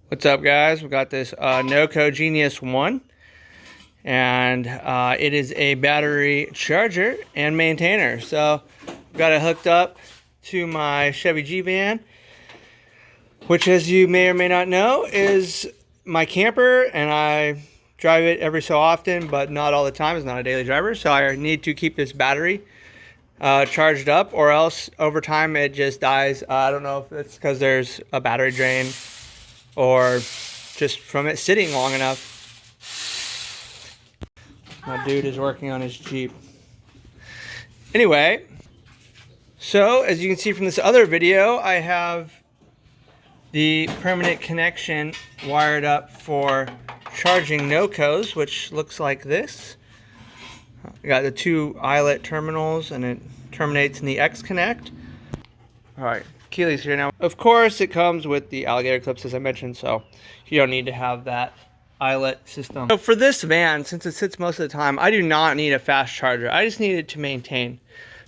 What's up, guys? We got this NOCO Genius 1, and it is a battery charger and maintainer. So got it hooked up to my Chevy G van, which, as you may or may not know, is my camper, and I drive it every so often, but not all the time. It's not a daily driver, so I need to keep this battery charged up, or else over time it just dies. I don't know if it's because there's a battery drain or just from it sitting long enough. My dude is working on his Jeep. Anyway, so as you can see from this other video, I have the permanent connection wired up for charging NOCOs, which looks like this. I got the two eyelet terminals, and it terminates in the X connect. All right, Keely's here now. Of course, it comes with the alligator clips, as I mentioned, so you don't need to have that eyelet system. So for this van, since it sits most of the time, I do not need a fast charger. I just need it to maintain,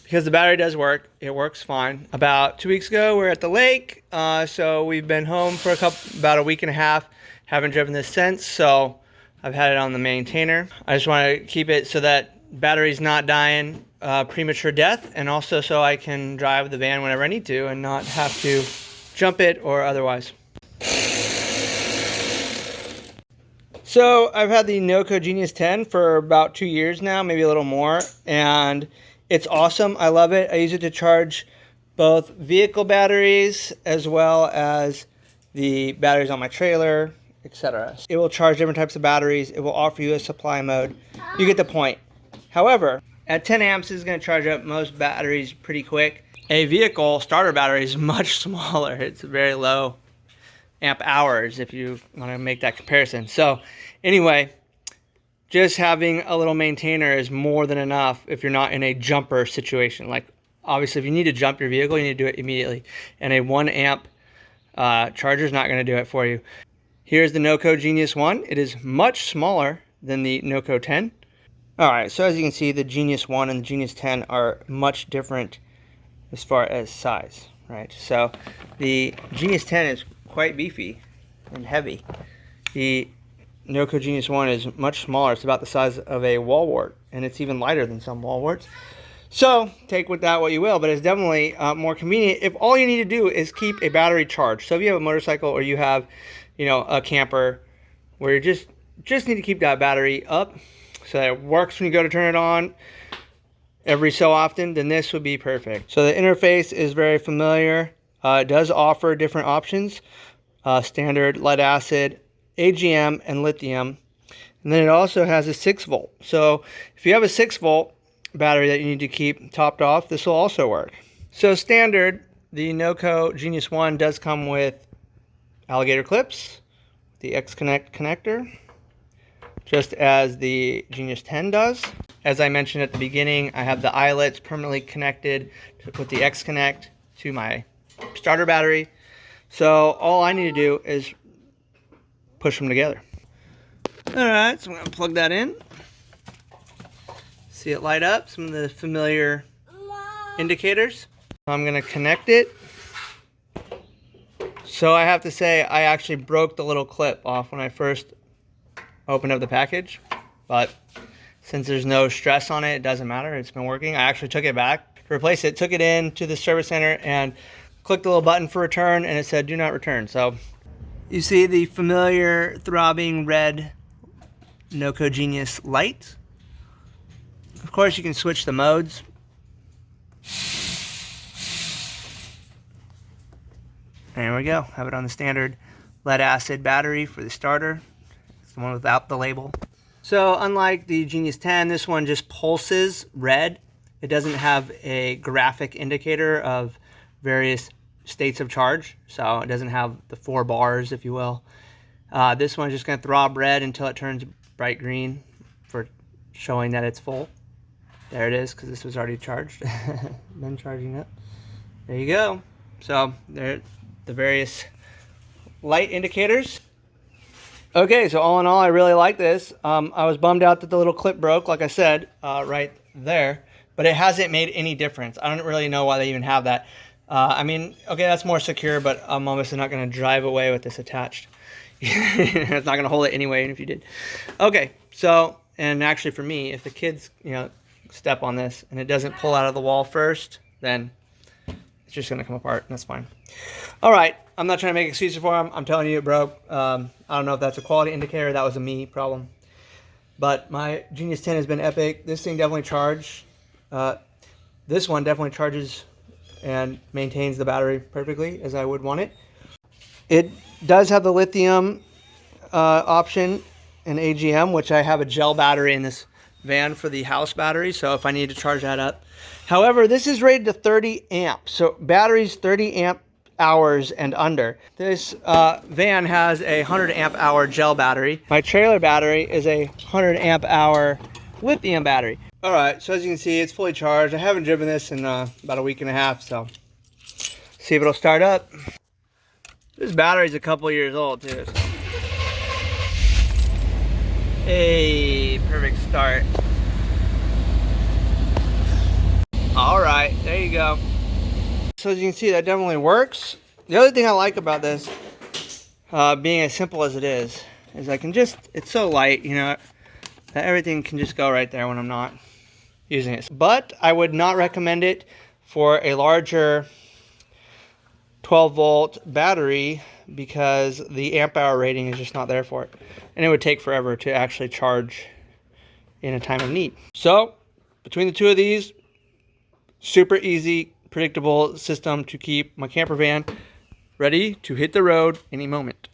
because the battery does work. It works fine. About 2 weeks ago, we were at the lake, so we've been home for about a week and a half. Haven't driven this since, so I've had it on the maintainer. I just want to keep it so that battery's not dying premature death, and also so I can drive the van whenever I need to and not have to jump it or otherwise. So I've had the NOCO Genius 10 for about 2 years now, maybe a little more, and it's awesome. I love it. I use it to charge both vehicle batteries as well as the batteries on my trailer, etc. It will charge different types of batteries. It will offer you a supply mode. You get the point. However, at 10 amps, it's going to charge up most batteries pretty quick. A vehicle starter battery is much smaller. It's very low amp hours if you want to make that comparison. So anyway, just having a little maintainer is more than enough if you're not in a jumper situation. Like, obviously, if you need to jump your vehicle, you need to do it immediately. And a 1 amp charger is not going to do it for you. Here's the NOCO Genius 1. It is much smaller than the NOCO 10. Alright, so as you can see, the Genius 1 and the Genius 10 are much different as far as size, right? So the Genius 10 is quite beefy and heavy. The NOCO Genius 1 is much smaller. It's about the size of a wall wart, and it's even lighter than some wall warts. So take with that what you will, but it's definitely more convenient if all you need to do is keep a battery charged. So if you have a motorcycle, or you have, you know, a camper where you just need to keep that battery up so that it works when you go to turn it on every so often, then this would be perfect. So the interface is very familiar. It does offer different options, standard, lead acid, AGM, and lithium. And then it also has a 6-volt. So if you have a 6-volt battery that you need to keep topped off, this will also work. So standard, the NOCO Genius 1 does come with alligator clips, the X-Connect connector, just as the Genius 10 does. As I mentioned at the beginning, I have the eyelets permanently connected with the X-Connect to my starter battery. So all I need to do is push them together. Alright, so I'm going to plug that in. See it light up, some of the familiar indicators. I'm going to connect it. So I have to say, I actually broke the little clip off when I first opened up the package, but since there's no stress on it, it doesn't matter. It's been working. I actually took it back to replace it, took it in to the service center, and clicked the little button for return, and it said do not return. So you see the familiar throbbing red NOCO Genius light. Of course, you can switch the modes. There we go. Have it on the standard lead acid battery for the starter. It's the one without the label. So unlike the Genius 10, this one just pulses red. It doesn't have a graphic indicator of various states of charge, so it doesn't have the 4 bars, if you will. This one's just going to throb red until it turns bright green for showing that it's full. There it is, because this was already charged. Been charging it. There you go. So there, the various light indicators. Okay, so all in all, I really like this. I was bummed out that the little clip broke, like I said, right there, but it hasn't made any difference. I don't really know why they even have that. I mean, okay, that's more secure, but I'm obviously not going to drive away with this attached. It's not going to hold it anyway, and if you did. Okay, so, and actually for me, if the kids, step on this and it doesn't pull out of the wall first, then it's just going to come apart, and that's fine. All right, I'm not trying to make excuses for them. I'm telling you it broke. I don't know if that's a quality indicator. That was a me problem. But my Genius 10 has been epic. This thing definitely charged. This one definitely charges and maintains the battery perfectly as I would want it. It does have the lithium option in AGM, which I have a gel battery in this van for the house battery, so if I need to charge that up. However, this is rated to 30 amps, so batteries 30 amp hours and under. This van has a 100 amp hour gel battery. My trailer battery is a 100 amp hour lithium battery. All right, so as you can see, it's fully charged. I haven't driven this in about a week and a half, so see if it'll start up. This battery's a couple years old too. So. Hey, perfect start. All right, there you go. So as you can see, that definitely works. The other thing I like about this, being as simple as it is I can just, it's so light, that everything can just go right there when I'm not using it. But I would not recommend it for a larger 12-volt battery because the amp hour rating is just not there for it. And it would take forever to actually charge in a time of need. So, between the two of these, super easy, predictable system to keep my camper van ready to hit the road any moment.